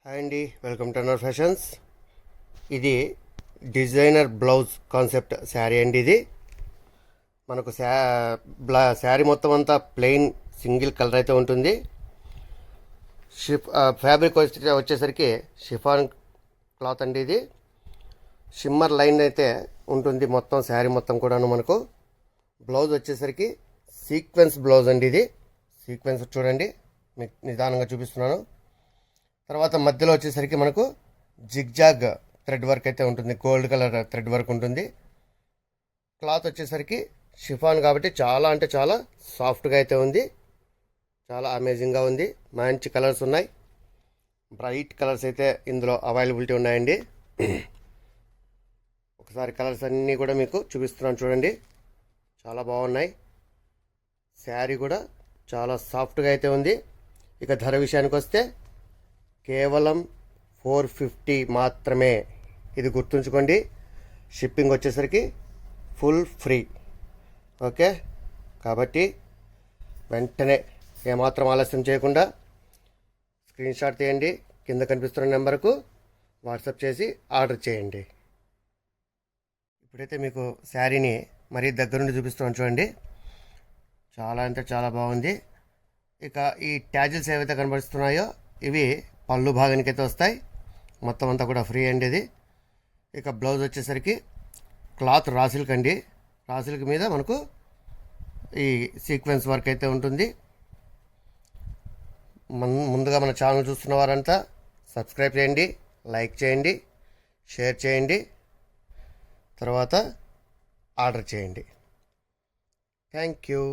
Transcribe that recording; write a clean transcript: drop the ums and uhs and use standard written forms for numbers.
Hi అండి, welcome to our fashions. ఇది designer blouse concept sari అండి. ఇది మనకు శారీ మొత్తం అంతా ప్లెయిన్ సింగిల్ కలర్ అయితే ఉంటుంది. ఫ్యాబ్రిక్ వచ్చేసరికి షిఫాన్ క్లాత్ అండి. ఇది షిమ్మర్ లైన్ అయితే ఉంటుంది మొత్తం శారీ మొత్తం కూడాను. మనకు బ్లౌజ్ వచ్చేసరికి సీక్వెన్స్ బ్లౌజ్ అండి. ఇది సీక్వెన్స్ చూడండి, మీకు నిదానంగా చూపిస్తున్నాను. తర్వాత మధ్యలో వచ్చేసరికి మనకు జిగ్జాగ్ థ్రెడ్ వర్క్ అయితే ఉంటుంది, గోల్డ్ కలర్ థ్రెడ్ వర్క్ ఉంటుంది. క్లాత్ వచ్చేసరికి షిఫాన్ కాబట్టి చాలా అంటే చాలా సాఫ్ట్గా అయితే ఉంది, చాలా అమేజింగ్గా ఉంది. మంచి కలర్స్ ఉన్నాయి, బ్రైట్ కలర్స్ అయితే ఇందులో అవైలబిలిటీ ఉన్నాయండి. ఒకసారి కలర్స్ అన్నీ కూడా మీకు చూపిస్తున్నాను చూడండి, చాలా బాగున్నాయి. శారీ కూడా చాలా సాఫ్ట్గా అయితే ఉంది. ఇక ధర విషయానికి వస్తే కేవలం 450 మాత్రమే. ఇది గుర్తుంచుకోండి. షిప్పింగ్ వచ్చేసరికి ఫుల్ ఫ్రీ. ఓకే, కాబట్టి వెంటనే ఏమాత్రం ఆలస్యం చేయకుండా స్క్రీన్ షాట్ తీయండి, కింద కనిపిస్తున్న నెంబర్కు వాట్సాప్ చేసి ఆర్డర్ చేయండి. ఇప్పుడైతే మీకు శారీని మరీ దగ్గరుండి చూపిస్తున్నాను చూడండి, చాలా అంటే చాలా బాగుంది. ఇక ఈ ట్యాజిల్స్ ఏవైతే కనబడుతున్నాయో ఇవి పళ్ళు భాగానికి అయితే వస్తాయి, మొత్తం అంతా కూడా ఫ్రీ అండి ఇది. ఇక బ్లౌజ్ వచ్చేసరికి క్లాత్ రా సిల్క్ అండి. రా సిల్క్ మీద మనకు ఈ సీక్వెన్స్ వర్క్ అయితే ఉంటుంది. ముందుగా మన ఛానల్ చూస్తున్న వారంతా సబ్స్క్రైబ్ చేయండి, లైక్ చేయండి, షేర్ చేయండి, తర్వాత ఆర్డర్ చేయండి. Thank you.